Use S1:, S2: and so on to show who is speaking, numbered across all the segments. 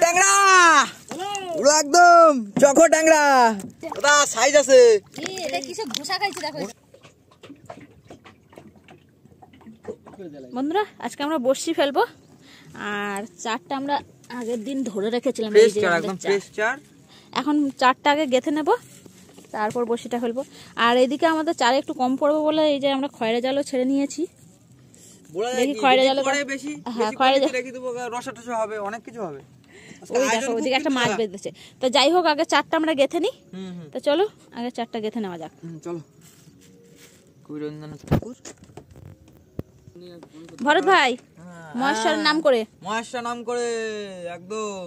S1: ট্যাংরা পুরো একদম চকো ট্যাংরা দাদা সাইজ আছে
S2: এটা কিসে ঘোষা খাইছে দেখো বন্ধুরা আজকে আমরা বড়শি ফেলবো আর চারটা আমরা আগের দিন ধরে রেখেছিলাম এই যে
S1: একদম ফ্রেশ চার
S2: এখন চারটা আগে গেঁথে নেব তারপর বড়শিটা ফেলবো আর এদিকে আমাদের চারে একটু কম পড়বে বলে এই যে আমরা খয়রা জালও ছেড়ে নিয়েছি দেখি খয়রা জালে
S1: বেশি
S2: হ্যাঁ খয়রা জালে
S1: রেখে দেবো রসা টসা হবে অনেক কিছু হবে
S2: ওই দেখো ওদিকে একটা মাছ বেঁধেছে তো যাই হোক আগে চারটা আমরা গেঁথে নিই তো চলো আগে চারটা গেঁথে নেওয়া যাক
S1: চলো কবিরঞ্জনাথ ঠাকুর
S2: ভরত ভাই মহেশ্বরের নাম করে
S1: মহেশ্বর নাম করে একদম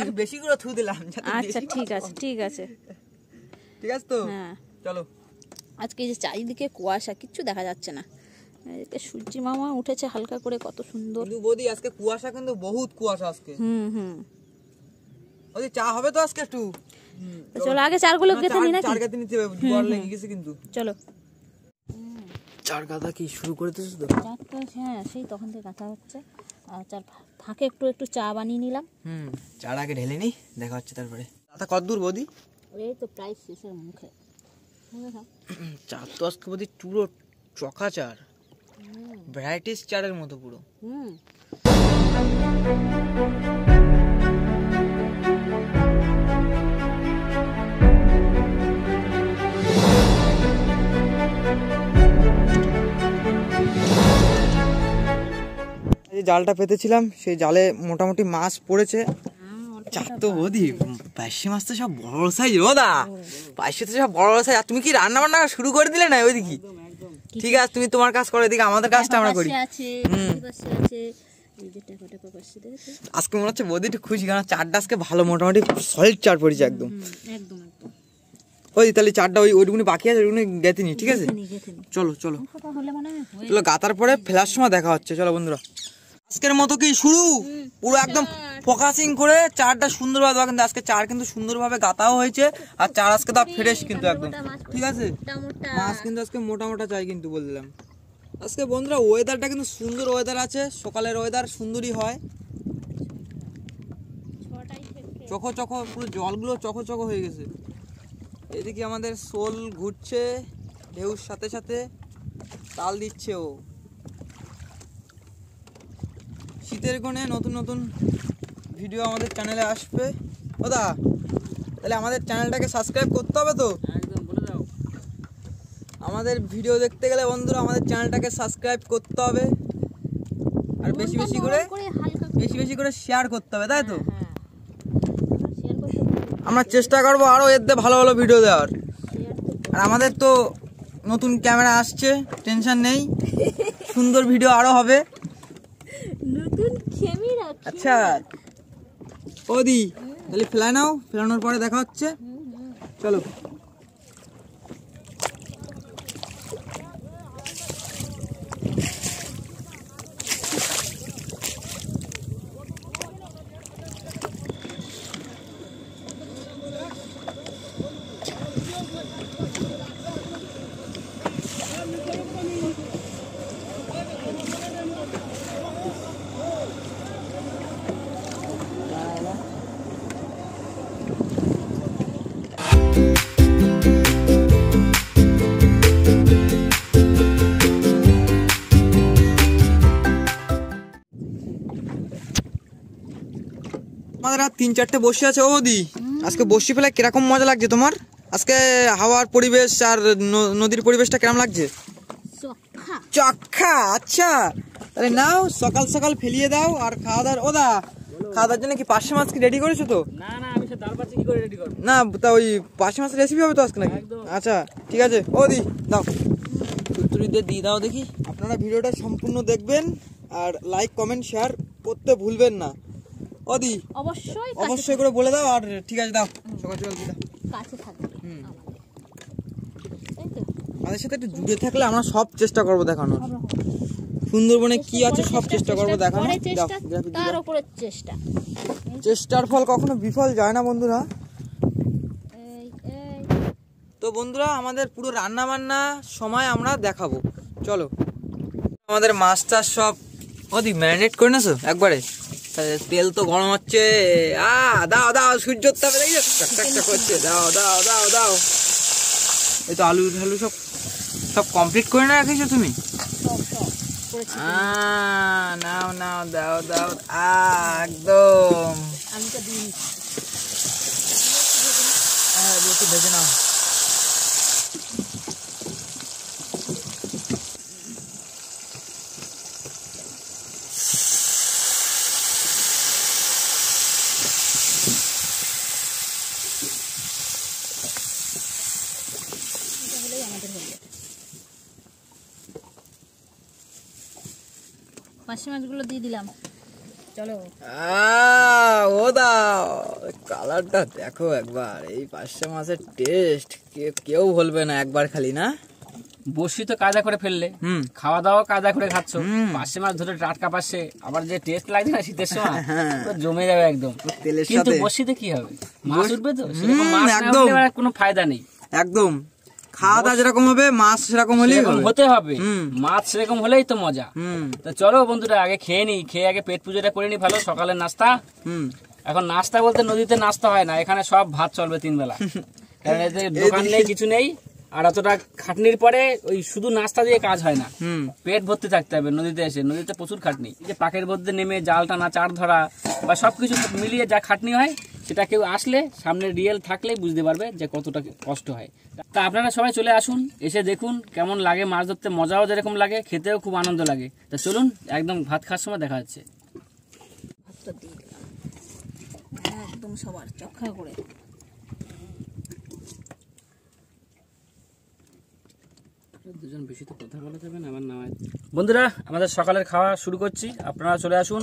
S1: আর বেশি করে থু দিলাম
S2: আচ্ছা ঠিক আছে ঠিক আছে
S1: ঠিক আছে তো
S2: হ্যাঁ
S1: চলো
S2: আজকে যে চারিদিকে কুয়াশা কিচ্ছু দেখা যাচ্ছে না এদিকে সূর্যি মামা উঠেছে হালকা করে কত সুন্দর
S1: কিন্তু বৌদি আজকে কুয়াশা কিন্তু বহুত কুয়াশা আজকে ওই চা হবে তো আজকে একটু
S2: চলো আগে চারগুলো গেঁথে নি নাকি
S1: চার গাঁথে নিতে হবে জোয়ার লেগে গেছে কিন্তু
S2: চলো
S1: চার গাঁথা কি শুরু করে দিয়েছো তো
S2: চার তো হ্যাঁ সেই তখন থেকে গাঁথা হচ্ছে আর চার ফাঁকে একটু চা বানিয়ে নিলাম
S1: চার আগে ঢেলে নি দেখা হচ্ছে তারপরে গাঁথা কত দূর বৌদি
S2: এই তো প্রায় শেষের মুখে
S1: চার তো আজকে বৌদি পুরো চকা চার ভ্যারাইটিস চারের মতো পুরো জালটা পেতেছিলাম সেই জালে মোটামুটি মাছ পড়েছে চার তো বৌদি পার্শে মাছ তো সব বড় বড় সাইজ রোদা পার্শে তো সব বড় বড় সাইজ আর তুমি কি রান্না বান্না শুরু করে দিলে না ওইদিকে ঠিক আছে তুমি তোমার কাজ করো এদিকে আমাদের কাজটা আমরা করি আজকে মনে হচ্ছে বৌদি একটু খুশি কারণ চারটা আজকে ভালো মোটামুটি সলিড চার পড়েছে একদম ওই তাহলে চারটা ওইটুকুনি বাকি আছে ওইটুকুনি গেঁথে নি ঠিক আছে চলো চলো চলো গাতার পরে ফেলার সময় দেখা হচ্ছে চলো বন্ধুরা আজকের মতো কি শুরু পুরো একদম ফোকাসিং করে চারটা সুন্দরভাবে দেওয়া কিন্তু আজকে চার কিন্তু সুন্দরভাবে গাতাও হয়েছে আর চার আজকে তো ফ্রেশ কিন্তু একদম ঠিক আছে মাছ কিন্তু আজকে মোটা মোটা চাই কিন্তু বললাম আজকে বন্ধুরা ওয়েদারটা কিন্তু সুন্দর ওয়েদার আছে সকালের ওয়েদার সুন্দরই হয় চকো চকো পুরো জলগুলো চকো চকো হয়ে গেছে এদিকে আমাদের শোল ঘুরছে ঢেউর সাথে সাথে তাল দিচ্ছে ও শীতের কোণে নতুন নতুন ভিডিও আমাদের চ্যানেলে আসবে ওদা তাহলে আমাদের চ্যানেলটাকে সাবস্ক্রাইব করতে হবে তো একদম বলে দাও আমাদের ভিডিও দেখতে গেলে বন্ধুরা আমাদের চ্যানেলটাকে সাবস্ক্রাইব করতে হবে আর বেশি বেশি করে শেয়ার করতে হবে তাই তো আমরা চেষ্টা করবো আরো এর দিয়ে ভালো ভালো ভিডিও দেওয়ার আর আমাদের তো নতুন ক্যামেরা আসছে টেনশন নেই সুন্দর ভিডিও আরো হবে আচ্ছা ওদি তাহলে ফেলা নাও ফেলানোর পরে দেখা হচ্ছে চলো আমাদের আর 3-4টে বসে আছে ওদি আজকে বসি ফেলে কিরকম মজা লাগছে তোমার আজকে হাওয়ার পরিবেশ আর নদীর পরিবেশটা কেমন লাগছে চক্খা আচ্ছা তাহলে নাও সকাল সকাল ফেলিয়ে দাও আর খাওয়া দাওয়ার ওদা খাওয়া দাওয়ার জন্য কি পার্শে মাছ কি রেডি করেছো তো
S3: না আমি সে ডাল পাচ্ছি কি করে রেডি করব
S1: না তা ওই পার্শে মাছের রেসিপি হবে তো আজকে নাকি আচ্ছা ঠিক আছে ওদি দাও তুলতুলিতে দিয়ে দাও দেখি আপনারা ভিডিওটা সম্পূর্ণ দেখবেন আর লাইক কমেন্ট শেয়ার করতে ভুলবেন না ওদি অবশ্যই করে বলে দাও আর ঠিক আছে দাও সকাল সকাল দিয়ে দাও
S2: কাছে থাকবে
S1: আমাদের সাথে একটু জুড়ে থাকলে আমরা সব চেষ্টা করবো দেখানোর সুন্দরবনে কি আছে সব চেষ্টা করবো দেখানোর
S2: তার উপরে
S1: চেষ্টার ফল কখনো বিফল যায় না বন্ধুরা তো বন্ধুরা আমাদের পুরো রান্না বান্না সময় আমরা দেখাবো চলো আমাদের মাছ টাছ সব ওদি ম্যারিনেট করে নেছো একবারে? তেল তো গরম হচ্ছে। দাও দাও, সূর্য তাপে দেখছো টাকটাক করছে। দাও দাও দাও দাও। এই তো আলু ঢালু সব সব কমপ্লিট করে না রাখিছো তুমি? নাও নাও, দাও দাও। একদম
S2: আলুটা দিয়ে
S1: একটু ভেজে নাও।
S2: মাছি মাছগুলো দিয়ে দিলাম। চলো
S1: ও দাও, কালারটা দেখো একবার। এই পার্শে মাছের টেস্ট কেউ বলবে না একবার খালি, না?
S3: বসি তো কাজা করে ফেললে, খাওয়া দাওয়া কাজা করে খাচ্ছ। পার্শে মাছ ধরে টাটকা পার্শে, আবার যে টেস্ট লাগছে না শীতের সময়, তো জমে যাবে একদম তেলের সাথে। কিন্তু বসিতে কি হবে, মাছ উঠবে তো, সেরকম মাছ না হলে কোনো ফায়দা নেই।
S1: একদম খাওয়া দাওয়া যেরকম হবে মাছ সেরকম হলেই
S3: হতে হবে। মাছ সেরকম হলেই তো মজা। তো চলো বন্ধুরা, আগে খেয়ে নি, খেয়ে আগে পেট পুজোটা করে নি ভালো। সকালের নাস্তা। এখন নাস্তা বলতে নদীতে নাস্তা হয় না, এখানে সব ভাত চলবে 3 বেলা। কারণ এতে দোকান নেই, কিছু নেই। আর অতটা খাটনির পরে ওই শুধু নাস্তা দিয়ে কাজ হয় না, পেট ভর্তি থাকতে হবে। নদীতে এসে, নদীতে প্রচুর খাটনি। যে পাকের মধ্যে নেমে জাল টানা, চার ধরা বা সবকিছু মিলিয়ে যা খাটনি হয়, সেটা কেউ আসলে সামনে রিয়েল থাকলেই বুঝতে পারবে যে কতটা কষ্ট হয়। তা আপনারা সবাই চলে আসুন, এসে দেখুন কেমন লাগে মাছ ধরতে। মজাও যেরকম লাগে, খেতেও খুব আনন্দ লাগে। তা চলুন, একদম ভাত খাওয়ার সময় দেখা যাচ্ছে।
S2: ভাতটা দিয়ে দিলাম একদম সবার চক্ষা করে।
S3: দুজন বেশি তো কথা বলা যাবে না, আমার নামায়। বন্ধুরা, আমাদের সকালের খাওয়া শুরু করছি, আপনারা চলে আসুন,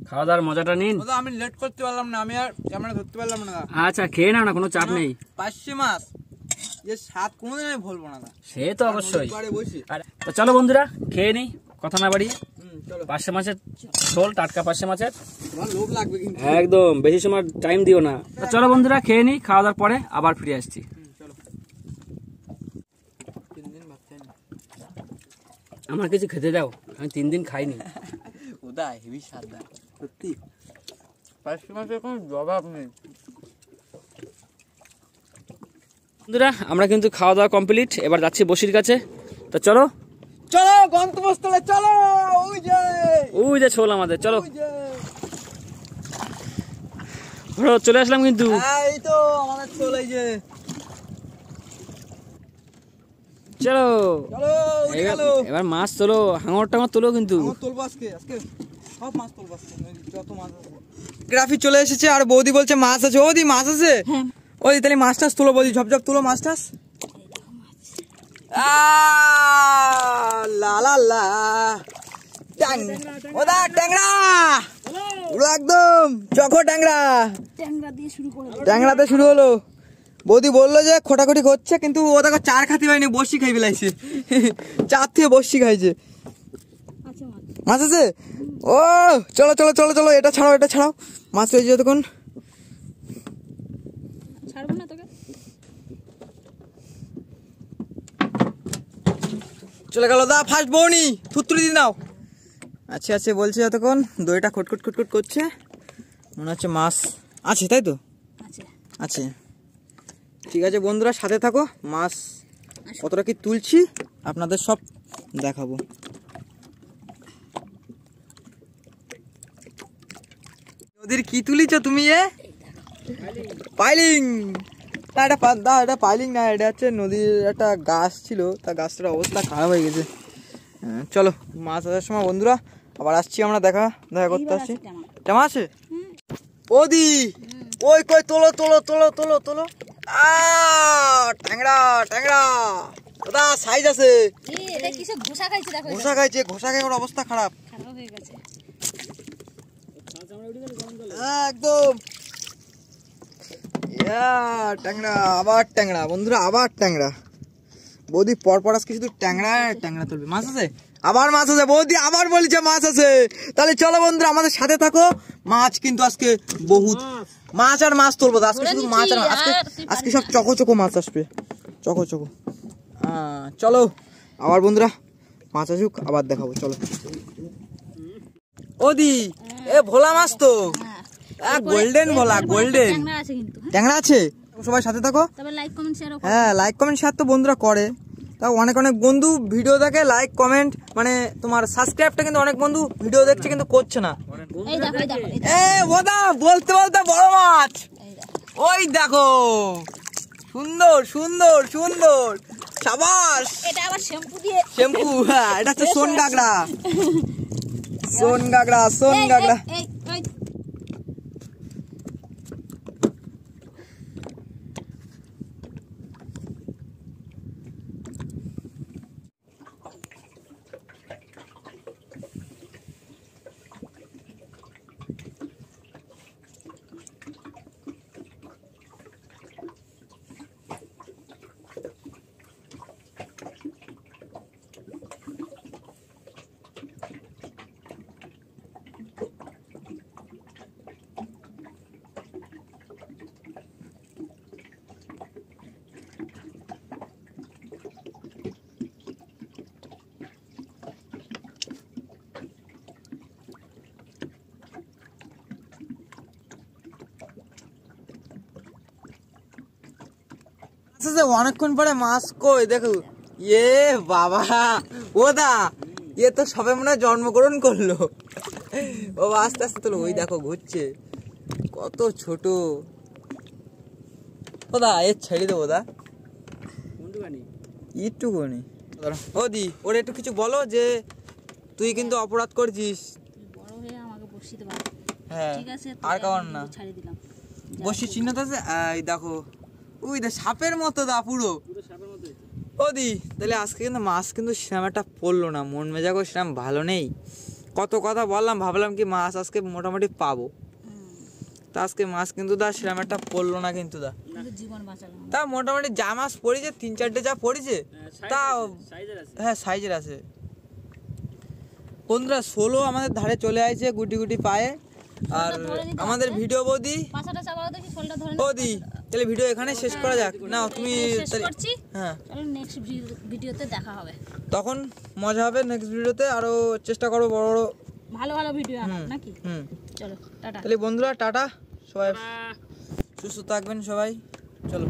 S3: খাওয়া দাওয়ার মজাটা নিন।
S1: আমি লেট করতে পারলাম না, আমি আর ক্যামেরা ধরতে পারলাম না।
S3: আচ্ছা, খেয়ে নাও না, কোনো চাপ নেই।
S1: পার্শে মাছ এর স্বাদ কোনোদিন আমি ভুলবো না।
S3: সে তো অবশ্যই। তো চলো বন্ধুরা, খেয়ে নি, কথা না বাড়িয়ে। পার্শে মাছের ঝোল, টাটকা পার্শে মাছের।
S1: লোভ লাগবে কিন্তু
S3: একদম, বেশি সময় টাইম দিও না। তো চলো বন্ধুরা, খেয়ে নি, খাওয়া দাওয়ার পরে আবার ফিরে আসছি। আমার কিছু খেতে দাও, আমি 3 দিন খাইনি।
S1: ওদা হেভি স্বাদ দেয় সত্যি। পার্শে মাছের কোনো জবাব নেই।
S3: বন্ধুরা, আমরা কিন্তু খাওয়া দাওয়া কমপ্লিট, এবার যাচ্ছি বসির কাছে। তো চলো
S1: চলো গন্তব্যস্থলে চলো।
S3: ওই যে ছোল আমাদের, চলো চলে আসলাম কিন্তু।
S1: এই তো আমাদের ছোল, এই যে।
S3: চলো
S1: চলো
S3: এবার মাছ তোলো, হাঙর টাঙর তোলো কিন্তু।
S1: তুলবো আজকে সব মাছ তুলবো আজকে, যত মাছ আছে। গ্রাফি চলে এসেছে আর বৌদি বলছে মাছ আছে। ওদি মাছ আছে? ওই তাহলে মাছ টাছ তুলো বৌদি, ঝপঝপ তুলো মাছ টাছ। লা লা লা, ওদা ট্যাংরা পুরো একদম চখো ট্যাংরা। ট্যাংরাতে শুরু হলো। বৌদি বললো যে খোটাখুটি করছে, কিন্তু ও দেখো চার খাতি হয়নি, বসি খাই ফেলাইছে। চার থেকে বসি খাইছে। মাছ আছে? ও চলো চলো চলো চলো, এটা ছাড়াও এটা ছাড়াও। মাছ রয়েছে যতক্ষণ। চলে গেল দা ফার্স্ট বউনি, থুতরি দিয়ে নাও। আচ্ছা আচ্ছা বলছে যতক্ষণ, দইটা খটখট খটখট করছে, মনে হচ্ছে মাছ আছে, তাই তো? আছে। ঠিক আছে বন্ধুরা, সাথে থাকো। মাছ কতটা কি তুলছি আপনাদের সব দেখাবো। ওদের কি তুলিছ তুমি? পাইলিং না, এটা পাইলিং না, এটা হচ্ছে নদীর একটা গাছ ছিল, তা গাছটার অবস্থা খারাপ হয়ে গেছে। চলো মাছ আসার সময় বন্ধুরা আবার আসছি, আমরা দেখা করতে আসছি। কেমন আছে ওদি? ওই কই তোলো তোলো তোলো তোলো তোলো। ট্যাংরা ট্যাংরা দাদা, সাইজ আছে। ঘোষা খাইছে, ঘোষা খাই ওর অবস্থা খারাপ হয়ে গেছে একদম। ট্যাংরা, আবার ট্যাংরা বন্ধুরা, আবার ট্যাংরা। বৌদি পরপর আজকে শুধু ট্যাংরা ট্যাংরা তুলবে। মাছ আছে? আবার মাছ আছে বৌদি, আবার বলছে মাছ আছে। তাহলে চলো বন্ধুরা আমাদের সাথে থাকো। মাছ কিন্তু আজকে বহুত, মাছ আর মাছ তুলবো আজকে, শুধু মাছ আর আজকে সব চকো চকো মাছ আসবে, চকো চকো। চলো আবার বন্ধুরা মাছ আসুক, আবার দেখাবো, চলো। ওদি এ ভোলা মাছ তো, গোল্ডেন ভোলা, গোল্ডেন।
S2: ট্যাংরা আছে কিন্তু,
S1: ট্যাংরা আছে, সবাই সাথে থাকো।
S2: তবে লাইক কমেন্ট শেয়ার করো।
S1: হ্যাঁ, লাইক কমেন্ট শেয়ার তো বন্ধুরা করে, তাও অনেক অনেক বন্ধু ভিডিও দেখে, লাইক কমেন্ট মানে তোমার সাবস্ক্রাইবটা কিন্তু অনেক বন্ধু ভিডিও দেখছে কিন্তু করছে না।
S2: এই দেখো, এই দেখো, এই দেখো,
S1: এ ওদা বলতে বলতে বড় মাছ,
S2: এই দেখো।
S1: ওই দেখো, সুন্দর সুন্দর সুন্দর, সাবাস।
S2: এটা আবার শ্যাম্পু দিয়ে,
S1: শ্যাম্পু, হ্যাঁ এটা হচ্ছে সোন গাগরা, সোন গাগরা, সোন গাগরা।
S2: এই এই
S1: অনেকক্ষণ পরে মাছ কই দেখো, এ বাবা ওদা, এ তো সবে মনে হয় জন্মগ্রহণ করলো। ও আস্তে আস্তে তোলো, ওই দেখো ঘুরছে, কত ছোট। ওদা এর ছেড়ে দেবো দা, একটুখানি। ওদি ওর একটু কিছু বলো, যে তুই কিন্তু অপরাধ করছিস।
S2: বড় হয়ে আমাকে বসিতে পারো,
S1: হ্যাঁ,
S2: ঠিক আছে?
S1: আর কারণ না,
S2: ছাড়ি দিলাম।
S1: বসি চিহ্ন তো আছে, এই দেখো, ওই দা সাপের মতো দা, পুরো ওদি। তাহলে আজকে কিন্তু মাছ কিন্তু সেরকম একটা পড়লো না, মন মেজাগো সেরকম ভালো নেই। কত কথা বললাম, ভাবলাম কি মাছ আজকে মোটামুটি পাবো, তা আজকে মাছ কিন্তু দা সেরকম একটা পড়লো না কিন্তু দা।
S2: জীবন বাঁচালাম।
S1: তা মোটামুটি যা মাছ পড়েছে, 3-4টে যা পড়েছে, তা হ্যাঁ সাইজের আছে। বন্ধুরা 16 আমাদের ধারে চলে আসছে গুটি গুটি পায়ে, আর আমাদের ভিডিও বৌদি,
S2: পাছাটা চাপাও দেখি, শোলটা ধরে
S1: বৌদি তাহলে ভিডিও এখানে শেষ করা যাক না, তুমি
S2: শেষ করছি।
S1: হ্যাঁ,
S2: চলো নেক্সট ভিডিওতে দেখা হবে,
S1: তখন মজা হবে। নেক্সট ভিডিওতে আরো চেষ্টা করবো বড় বড়
S2: ভালো ভালো ভিডিও আনার নাকি।
S1: হুম,
S2: চলো টাটা।
S1: তাহলে বন্ধুরা টাটা, সবাই সুস্থ থাকবেন সবাই, চলো।